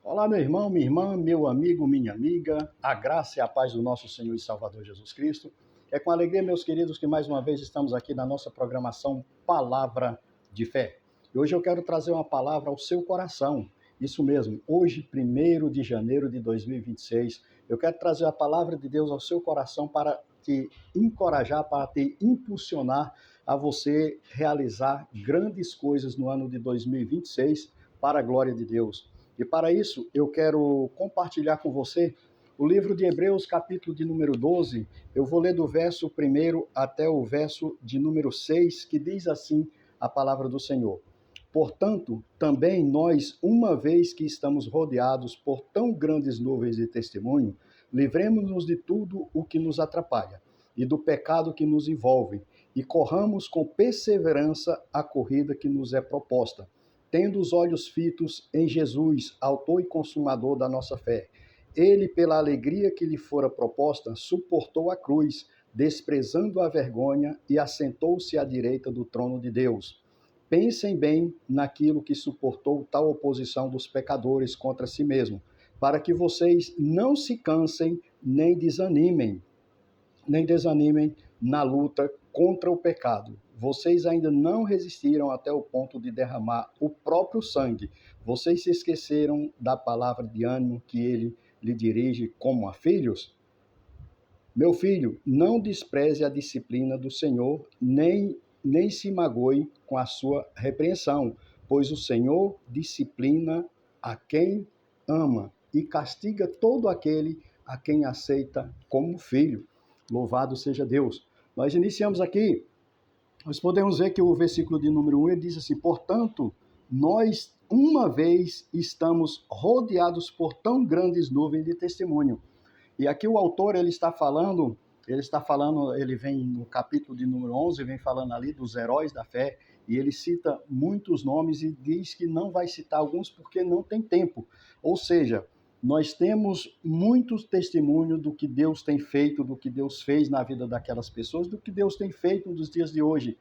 Olá, meu irmão, minha irmã, meu amigo, minha amiga, a graça e a paz do nosso Senhor e Salvador Jesus Cristo. É com alegria, meus queridos, que mais uma vez estamos aqui na nossa programação Palavra de Fé. E hoje eu quero trazer uma palavra ao seu coração. Isso mesmo, hoje, 1º de janeiro de 2026, eu quero trazer a palavra de Deus ao seu coração para te encorajar, para te impulsionar a você realizar grandes coisas no ano de 2026 para a glória de Deus. E para isso, eu quero compartilhar com você o livro de Hebreus, capítulo de número 12. Eu vou ler do verso 1 até o verso de número 6, que diz assim a palavra do Senhor. Portanto, também nós, uma vez que estamos rodeados por tão grandes nuvens de testemunho, livremos-nos de tudo o que nos atrapalha e do pecado que nos envolve, e corramos com perseverança a corrida que nos é proposta, tendo os olhos fitos em Jesus, autor e consumador da nossa fé. Ele, pela alegria que lhe fora proposta, suportou a cruz, desprezando a vergonha, e assentou-se à direita do trono de Deus. Pensem bem naquilo que suportou tal oposição dos pecadores contra si mesmo, para que vocês não se cansem nem desanimem na luta contra o pecado. Vocês ainda não resistiram até o ponto de derramar o próprio sangue. Vocês se esqueceram da palavra de ânimo que ele lhe dirige como a filhos? Meu filho, não despreze a disciplina do Senhor, nem se magoe com a sua repreensão, pois o Senhor disciplina a quem ama e castiga todo aquele a quem aceita como filho. Louvado seja Deus. Nós iniciamos aqui, nós podemos ver que o versículo de número 1 ele diz assim: portanto, nós uma vez estamos rodeados por tão grandes nuvens de testemunho. E aqui o autor ele vem no capítulo de número 11, vem falando ali dos heróis da fé, e ele cita muitos nomes e diz que não vai citar alguns porque não tem tempo. Ou seja, nós temos muitos testemunhos do que Deus tem feito, do que Deus fez na vida daquelas pessoas, do que Deus tem feito nos dias de hoje.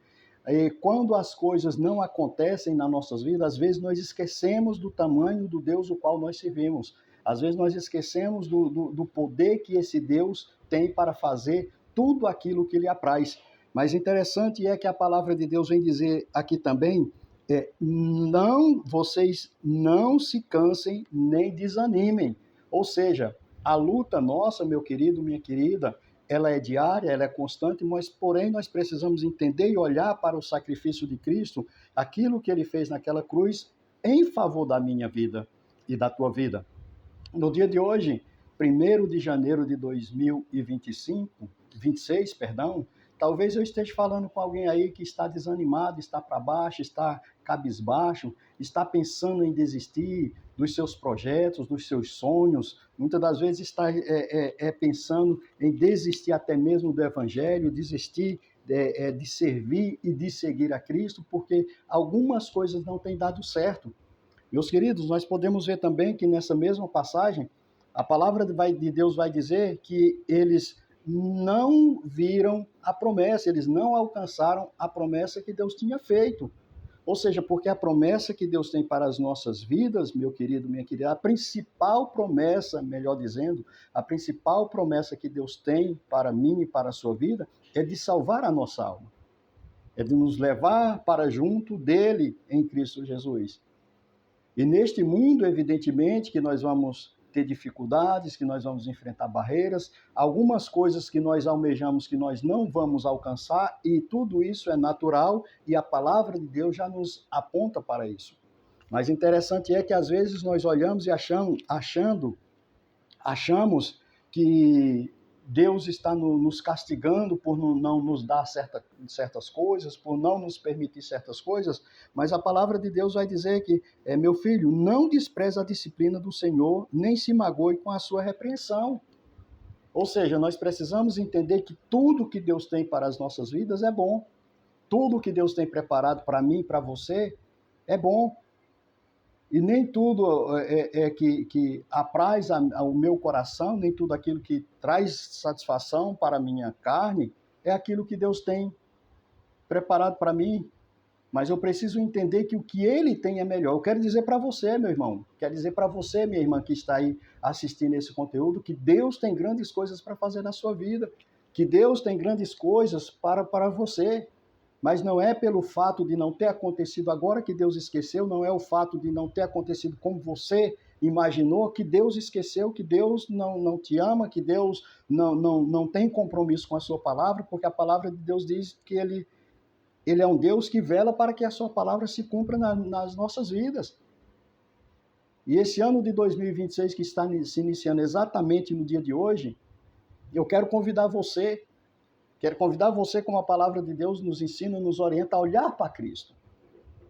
E quando as coisas não acontecem nas nossas vidas, às vezes nós esquecemos do tamanho do Deus o qual nós servimos. Às vezes nós esquecemos do poder que esse Deus tem para fazer tudo aquilo que lhe apraz. Mas interessante é que a palavra de Deus vem dizer aqui também, vocês não se cansem nem desanimem. Ou seja, a luta nossa, meu querido, minha querida, ela é diária, ela é constante, mas porém nós precisamos entender e olhar para o sacrifício de Cristo, aquilo que ele fez naquela cruz em favor da minha vida e da tua vida. No dia de hoje, 1º de janeiro de 2026, talvez eu esteja falando com alguém aí que está desanimado, está para baixo, está cabisbaixo, está pensando em desistir dos seus projetos, dos seus sonhos, muitas das vezes está pensando em desistir até mesmo do Evangelho, desistir de servir e de seguir a Cristo, porque algumas coisas não têm dado certo. Meus queridos, nós podemos ver também que nessa mesma passagem, a palavra de Deus vai dizer que eles não viram a promessa, eles não alcançaram a promessa que Deus tinha feito. Ou seja, porque a promessa que Deus tem para as nossas vidas, meu querido, minha querida, a principal promessa, melhor dizendo, a principal promessa que Deus tem para mim e para a sua vida é de salvar a nossa alma, é de nos levar para junto dele em Cristo Jesus. E neste mundo, evidentemente, que nós vamos ter dificuldades, que nós vamos enfrentar barreiras, algumas coisas que nós almejamos que nós não vamos alcançar, e tudo isso é natural, e a palavra de Deus já nos aponta para isso. Mas interessante é que às vezes nós olhamos e achamos que Deus está nos castigando por não nos dar certas coisas, por não nos permitir certas coisas, mas a palavra de Deus vai dizer que, meu filho, não despreze a disciplina do Senhor, nem se magoe com a sua repreensão. Ou seja, nós precisamos entender que tudo que Deus tem para as nossas vidas é bom. Tudo que Deus tem preparado para mim e para você é bom. E nem tudo que apraz ao meu coração, nem tudo aquilo que traz satisfação para a minha carne, é aquilo que Deus tem preparado para mim. mas eu preciso entender que o que ele tem é melhor. Eu quero dizer para você, meu irmão, quero dizer para você, minha irmã, que está aí assistindo esse conteúdo, que Deus tem grandes coisas para fazer na sua vida, que Deus tem grandes coisas para você, mas não é pelo fato de não ter acontecido agora que Deus esqueceu, não é o fato de não ter acontecido como você imaginou, que Deus esqueceu, que Deus não te ama, que Deus não tem compromisso com a sua palavra, porque a palavra de Deus diz que ele é um Deus que vela para que a sua palavra se cumpra nas nossas vidas. E esse ano de 2026 que está se iniciando exatamente no dia de hoje, eu quero convidar você, como a palavra de Deus nos ensina, nos orienta a olhar para Cristo,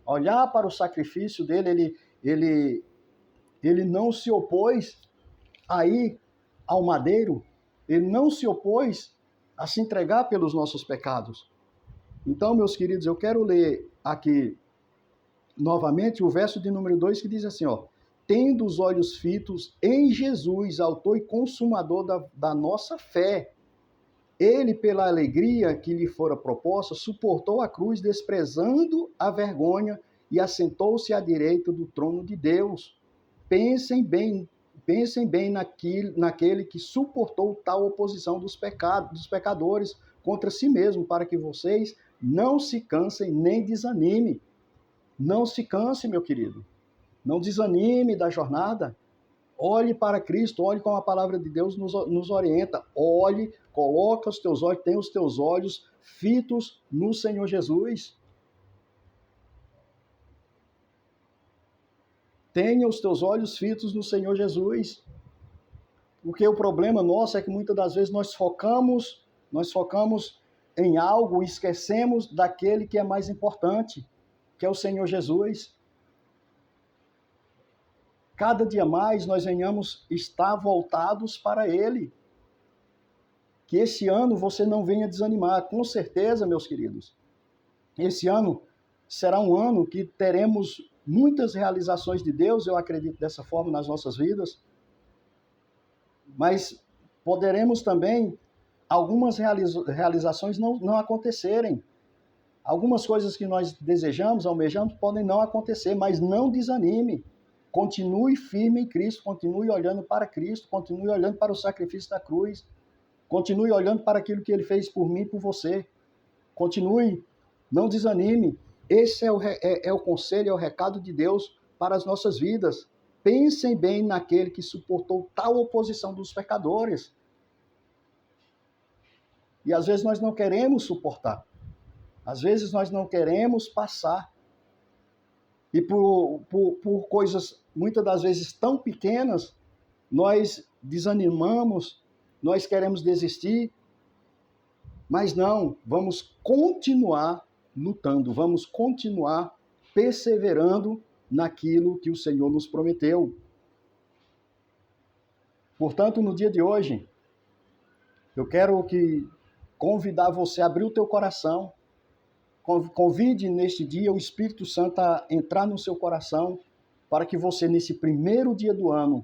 a olhar para o sacrifício dele. Ele não se opôs a ir ao madeiro, ele não se opôs a se entregar pelos nossos pecados. Então, meus queridos, eu quero ler aqui novamente o verso de número 2 que diz assim, ó: tendo os olhos fitos em Jesus, autor e consumador da nossa fé, ele, pela alegria que lhe fora proposta, suportou a cruz, desprezando a vergonha, e assentou-se à direita do trono de Deus. Pensem bem naquele que suportou tal oposição dos pecadores contra si mesmo, para que vocês não se cansem nem desanimem. Não se canse, meu querido. Não desanime da jornada. Olhe para Cristo, olhe como a palavra de Deus nos orienta. Olhe, coloca os teus olhos, tenha os teus olhos fitos no Senhor Jesus. Tenha os teus olhos fitos no Senhor Jesus. Porque o problema nosso é que muitas das vezes nós focamos em algo e esquecemos daquele que é mais importante, que é o Senhor Jesus. Cada dia mais nós venhamos estar voltados para Ele. Que esse ano você não venha desanimar. Com certeza, meus queridos, esse ano será um ano que teremos muitas realizações de Deus, eu acredito dessa forma nas nossas vidas, mas poderemos também algumas realizações não acontecerem. Algumas coisas que nós desejamos, almejamos, podem não acontecer, mas não desanime. Continue firme em Cristo, continue olhando para Cristo, continue olhando para o sacrifício da cruz, continue olhando para aquilo que Ele fez por mim e por você. Continue, não desanime. Esse é o conselho, é o recado de Deus para as nossas vidas. Pensem bem naquele que suportou tal oposição dos pecadores. E às vezes nós não queremos suportar. Às vezes nós não queremos passar. E por coisas, muitas das vezes, tão pequenas, nós desanimamos, nós queremos desistir. Mas não, vamos continuar lutando, vamos continuar perseverando naquilo que o Senhor nos prometeu. Portanto, no dia de hoje, eu quero convidar você a abrir o teu coração. Convide neste dia o Espírito Santo a entrar no seu coração para que você, nesse primeiro dia do ano,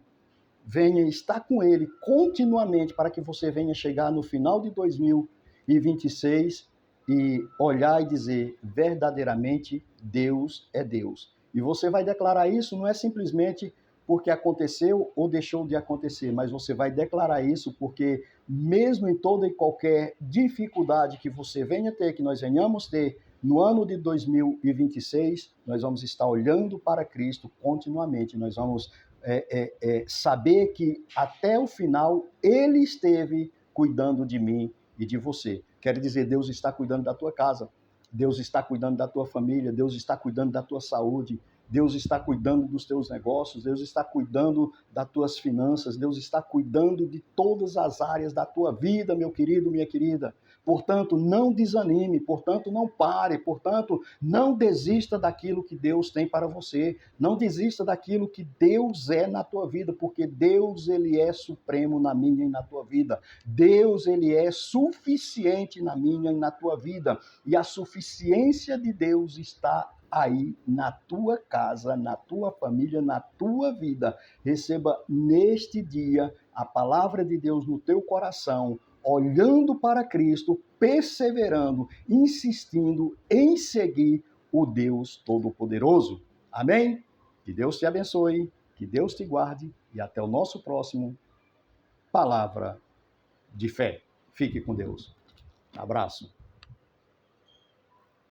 venha estar com Ele continuamente, para que você venha chegar no final de 2026 e olhar e dizer, verdadeiramente, Deus é Deus. E você vai declarar isso, não é simplesmente porque aconteceu ou deixou de acontecer, mas você vai declarar isso porque mesmo em toda e qualquer dificuldade que você venha ter, que nós venhamos ter no ano de 2026, nós vamos estar olhando para Cristo continuamente, nós vamos saber que até o final Ele esteve cuidando de mim e de você. Quer dizer, Deus está cuidando da tua casa, Deus está cuidando da tua família, Deus está cuidando da tua saúde, Deus está cuidando dos teus negócios, Deus está cuidando das tuas finanças, Deus está cuidando de todas as áreas da tua vida, meu querido, minha querida. Portanto, não desanime, portanto, não pare, portanto, não desista daquilo que Deus tem para você, não desista daquilo que Deus é na tua vida, porque Deus, Ele é supremo na minha e na tua vida. Deus, Ele é suficiente na minha e na tua vida, e a suficiência de Deus está aí na tua casa, na tua família, na tua vida. Receba neste dia a palavra de Deus no teu coração, olhando para Cristo, perseverando, insistindo em seguir o Deus Todo-Poderoso. Amém? Que Deus te abençoe, que Deus te guarde e até o nosso próximo Palavra de Fé. Fique com Deus. Abraço.